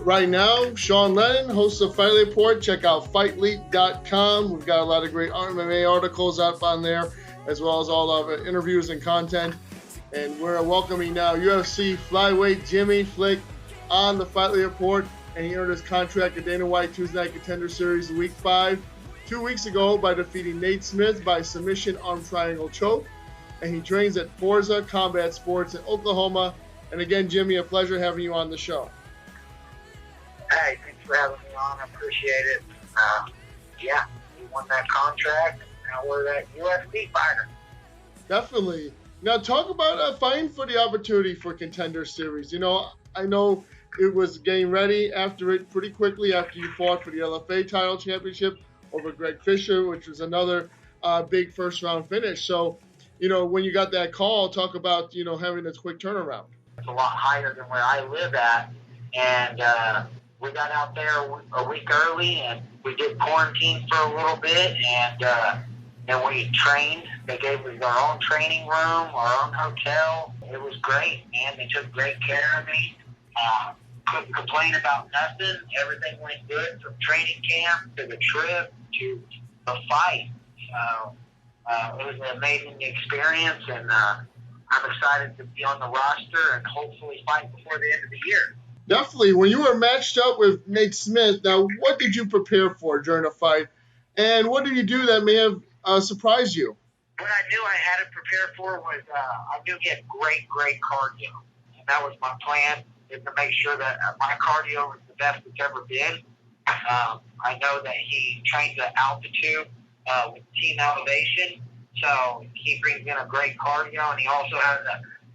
right now. Sean Lennon, host of Fightlete Report. Check out Fightlete.com. We've got a lot of great MMA articles up on there, as well as all of the interviews and content. And we're welcoming now UFC Flyweight Jimmy Flick on the Fightlete Report. And he earned his contract at Dana White Tuesday Night Contender Series Week 5 2 weeks ago by defeating Nate Smith by submission arm triangle choke. And he trains at Forza Combat Sports in Oklahoma. And again, Jimmy, a pleasure having you on the show. Hey, thanks for having me on. I appreciate it. Yeah, we won that contract, and now we're that UFC fighter. Definitely. Now, talk about fighting for the opportunity for Contender Series. You know, I know it was getting ready after it pretty quickly after you fought for the LFA title championship over Greg Fisher, which was another big first-round finish. So, you know, when you got that call, talk about, you know, having this quick turnaround. It's a lot higher than where I live at, and we got out there a week early, and we did quarantine for a little bit, and we trained. They gave us our own training room, our own hotel. It was great, man. They took great care of me. Couldn't complain about nothing. Everything went good from training camp to the trip to the fight. So it was an amazing experience, and I'm excited to be on the roster and hopefully fight before the end of the year. Definitely. When you were matched up with Nate Smith, now what did you prepare for during the fight, and what did you do that may have surprised you? What I knew I had to prepare for was I knew he had great cardio, and that was my plan, is to make sure that my cardio was the best it's ever been. I know that he trains at altitude with Team Elevation, so he brings in a great cardio, and he also has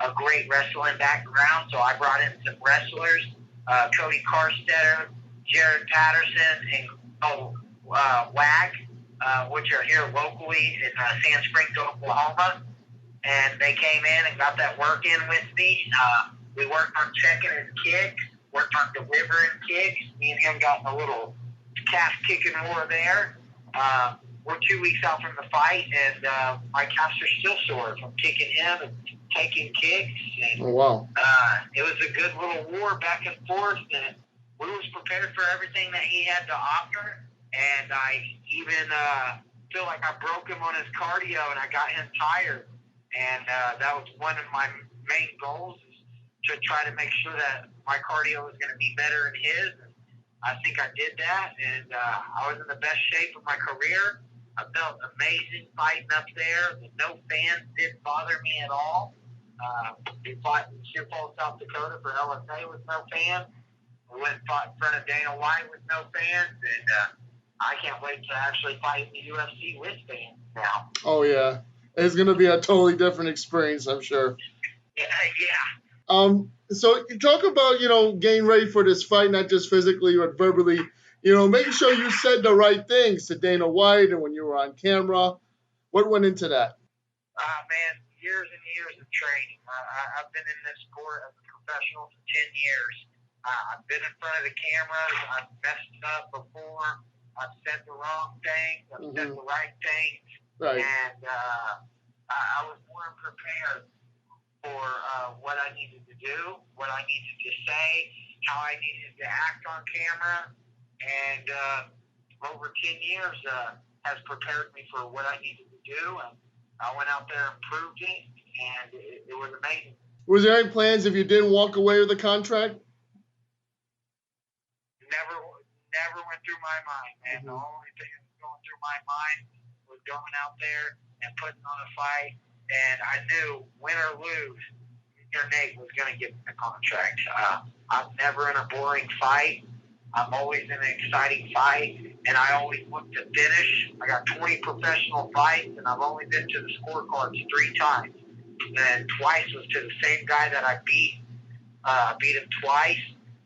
a great wrestling background, so I brought in some wrestlers, Cody Carstetter, Jared Patterson, and WAG, which are here locally in Sand Springs, Oklahoma. And they came in and got that work in with me. We worked on checking his kicks, worked on delivering kicks. Me and him got in a little calf kicking war there. We're 2 weeks out from the fight, and my calves are still sore from kicking him and taking kicks. And, oh, wow. It was a good little war back and forth, and we was prepared for everything that he had to offer. And I even feel like I broke him on his cardio, and I got him tired. And that was one of my main goals, is to try to make sure that my cardio was going to be better than his. And I think I did that, and I was in the best shape of my career. I felt amazing fighting up there. No fans didn't bother me at all. We fought in Sioux Falls, South Dakota for LFA with no fans. We went and fought in front of Dana White with no fans, and I can't wait to actually fight in the UFC with fans now. Oh, yeah. It's going to be a totally different experience, I'm sure. Yeah. So you talk about, you know, getting ready for this fight, not just physically, but verbally, you know, making sure you said the right things to Dana White and when you were on camera. What went into that? Man, years and years of training. I've been in this sport as a professional for 10 years. I've been in front of the cameras. I've messed up before. I've said the wrong things. I've said the right things. Right. And I was more prepared for what I needed to do, what I needed to say, how I needed to act on camera. And over 10 years has prepared me for what I needed to do. And I went out there and proved it, and it was amazing. Was there any plans if you didn't walk away with the contract? Never went through my mind, man. The only thing that was going through my mind was going out there and putting on a fight. And I knew, win or lose, Nate was going to get the contract. I'm never in a boring fight. I'm always in an exciting fight, and I always look to finish. I got 20 professional fights, and I've only been to the scorecards 3 times. And twice was to the same guy that I beat. I beat him twice,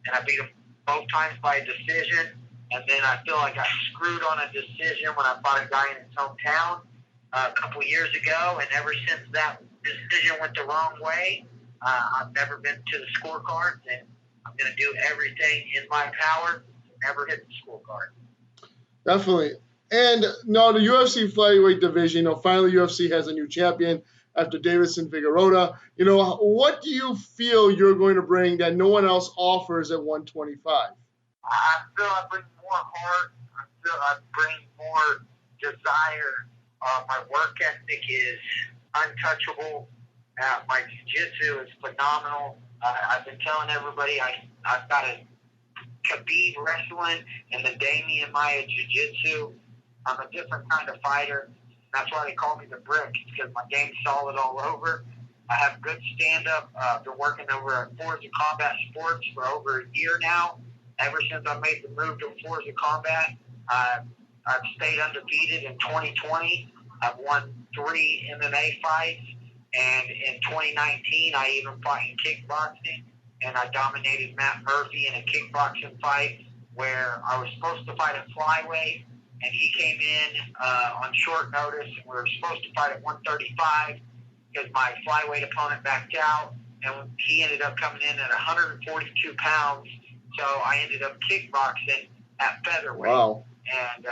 and I beat him both times by decision. And then I feel like I screwed on a decision when I fought a guy in his hometown a couple years ago. And ever since that decision went the wrong way, I've never been to the scorecards, and I'm going to do everything in my power to never hit the scorecard. Definitely. And no, the UFC Flyweight division, finally UFC has a new champion after Davidson Figueroda. What do you feel you're going to bring that no one else offers at 125? I feel I bring more heart. I feel I bring more desire. My work ethic is untouchable. My jiu-jitsu is phenomenal. I've been telling everybody I've got a Khabib wrestling and the Damian Maya jiu-jitsu. I'm a different kind of fighter. That's why they call me the Brick, because my game's solid all over. I have good stand-up. I've been working over at Forza Combat Sports for over a year now. Ever since I made the move to Forza Combat, I've stayed undefeated in 2020. I've won 3 MMA fights, and in 2019, I even fought in kickboxing, and I dominated Matt Murphy in a kickboxing fight where I was supposed to fight at Flyweight, and he came in on short notice, and we were supposed to fight at 135 because my Flyweight opponent backed out, and he ended up coming in at 142 pounds, so I ended up kickboxing at featherweight. Wow. And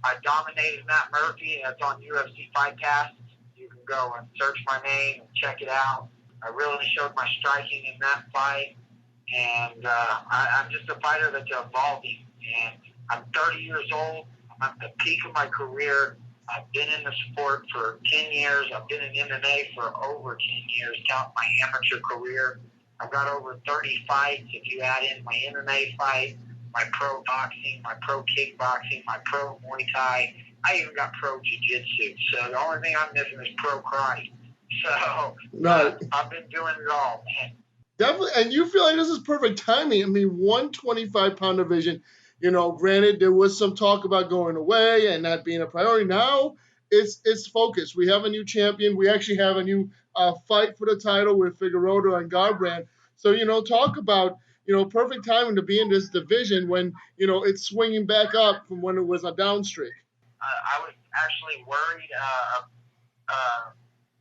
I dominated Matt Murphy, and it's on UFC Fight Pass. You can go and search my name and check it out. I really showed my striking in that fight, and I'm just a fighter that's evolving. And I'm 30 years old. I'm at the peak of my career. I've been in the sport for 10 years. I've been in MMA for over 10 years, count my amateur career. I've got over 30 fights if you add in my MMA fight, my pro boxing, my pro kickboxing, my pro Muay Thai. I even got pro jiu-jitsu. So the only thing I'm missing is pro karate. So Right. I've been doing it all, man. Definitely, and you feel like this is perfect timing. I mean, 125-pound division, granted there was some talk about going away and not being a priority. Now it's focused. We have a new champion. We actually have a new fight for the title with Figueroda and Garbrandt. So, talk about, perfect timing to be in this division when, it's swinging back up from when it was a down streak. I was actually worried,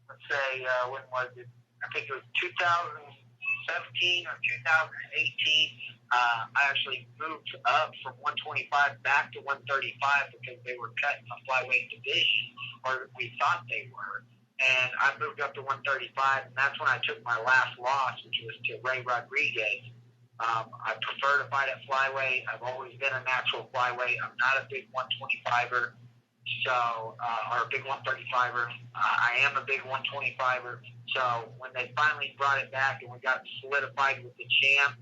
let's say, when was it? I think it was 2017 or 2018. I actually moved up from 125 back to 135 because they were cutting the flyweight division, or we thought they were. And I moved up to 135, and that's when I took my last loss, which was to Ray Rodriguez. I prefer to fight at flyweight. I've always been a natural flyweight. I'm not a big 125er, or a big 135er. I am a big 125er. So when they finally brought it back and we got solidified with the champ,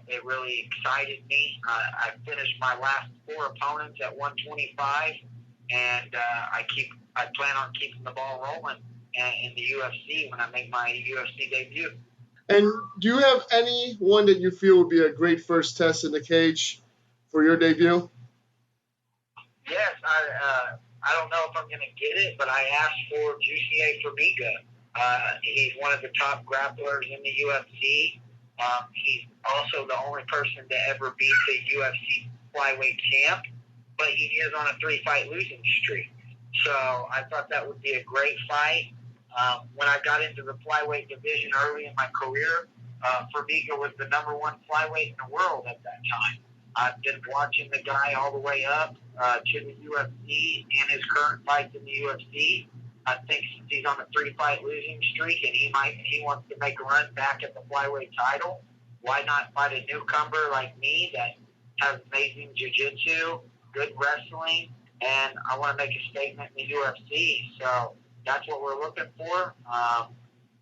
it really excited me. I finished my last 4 opponents at 125, and I plan on keeping the ball rolling in the UFC when I make my UFC debut. And do you have anyone that you feel would be a great first test in the cage for your debut? Yes, I don't know if I'm going to get it, but I asked for Jussier Formiga. He's one of the top grapplers in the UFC. He's also the only person to ever beat the UFC flyweight champ, but he is on a 3-fight losing streak. So I thought that would be a great fight. When I got into the flyweight division early in my career, Formiga was the number 1 flyweight in the world at that time. I've been watching the guy all the way up to the UFC and his current fights in the UFC. I think he's on a 3-fight losing streak, and he wants to make a run back at the flyweight title. Why not fight a newcomer like me that has amazing jiu-jitsu, good wrestling, and I want to make a statement in the UFC. So that's what we're looking for.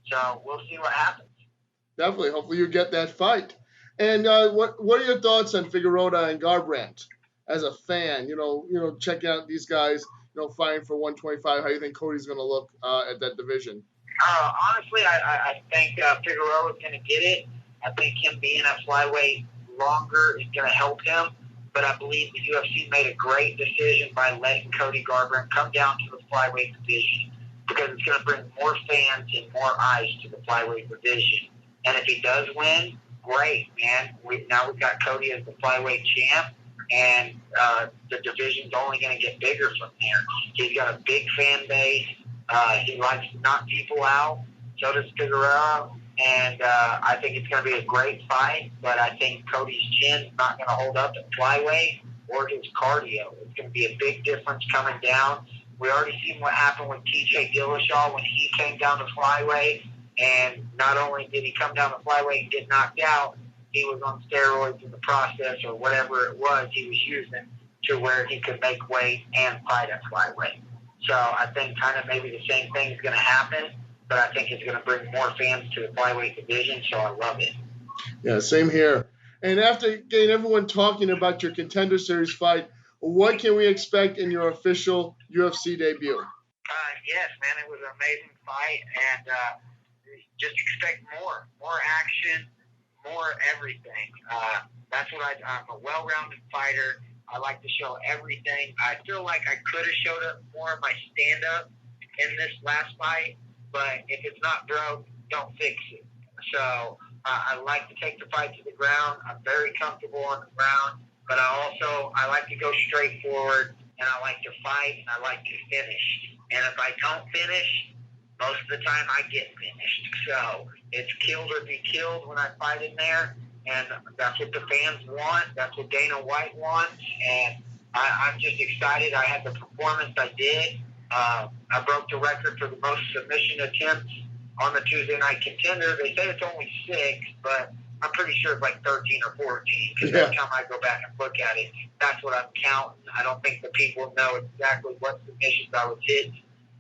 So we'll see what happens. Definitely. Hopefully you get that fight. And what are your thoughts on Figueroda and Garbrandt as a fan? Checking out these guys, fighting for 125. How do you think Cody's going to look at that division? Honestly, I think Figueroa is going to get it. I think him being at flyweight longer is going to help him. But I believe the UFC made a great decision by letting Cody Garbrandt come down to the flyweight division because it's going to bring more fans and more eyes to the flyweight division. And if he does win, great, man. Now we've got Cody as the flyweight champ, and the division's only going to get bigger from there. He's got a big fan base. He likes to knock people out. So does Figueroa. And I think it's going to be a great fight, but I think Cody's chin's not going to hold up at flyweight or his cardio. It's going to be a big difference coming down. We already seen what happened with TJ Dillashaw when he came down to flyweight, and not only did he come down to flyweight and get knocked out, he was on steroids in the process or whatever it was he was using to where he could make weight and fight at flyweight. So I think kind of maybe the same thing is going to happen, but I think it's going to bring more fans to the flyweight division, so I love it. Yeah, same here. And after getting everyone talking about your Contender Series fight, what can we expect in your official UFC debut? Yes, man, it was an amazing fight, and just expect more action, more everything. That's what I'm a well-rounded fighter. I like to show everything. I feel like I could have showed up more of my stand-up in this last fight, but if it's not broke, don't fix it. So I like to take the fight to the ground. I'm very comfortable on the ground, but I like to go straight forward, and I like to fight, and I like to finish. And if I don't finish, most of the time I get finished. So it's killed or be killed when I fight in there. And that's what the fans want. That's what Dana White wants. And I'm just excited. I had the performance I did. I broke the record for the most submission attempts on the Tuesday Night Contender. They say it's only 6, but I'm pretty sure it's like 13 or 14. Because every time I go back and look at it, that's what I'm counting. I don't think the people know exactly what submissions I was hit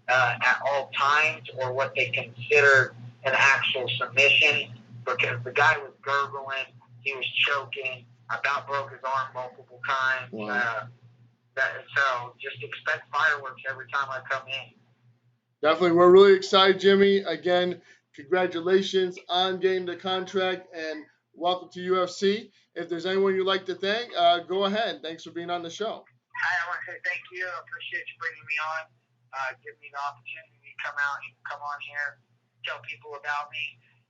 at all times or what they consider an actual submission, because the guy was gurgling. He was choking. I about broke his arm multiple times. Wow. So just expect fireworks every time I come in. Definitely. We're really excited, Jimmy. Again, congratulations on getting the contract, and welcome to UFC. If there's anyone you'd like to thank, go ahead. Thanks for being on the show. I want to say thank you. I appreciate you bringing me on, giving me the opportunity to come out and come on here, tell people about me.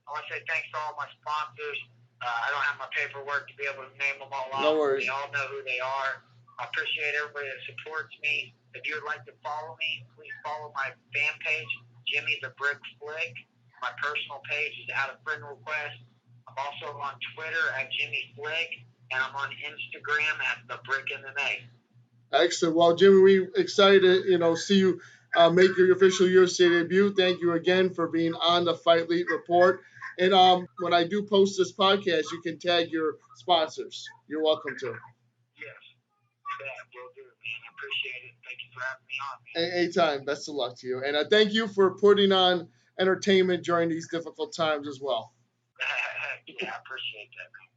I want to say thanks to all my sponsors. I don't have my paperwork to be able to name them all off. No worries. They all know who they are. I appreciate everybody that supports me. If you would like to follow me, please follow my fan page, Jimmy the Brick Flick. My personal page is out of friend request. I'm also on Twitter at Jimmy Flick, and I'm on Instagram at the Brick MMA. Excellent. Well, Jimmy, we're excited to see you make your official UFC debut. Thank you again for being on the Fightlete Report. And when I do post this podcast, you can tag your sponsors. You're welcome to. Yes. Yeah, will do, man. I appreciate it. Thank you for having me on, man. Anytime. Best of luck to you. And thank you for putting on entertainment during these difficult times as well. Yeah, I appreciate that, man.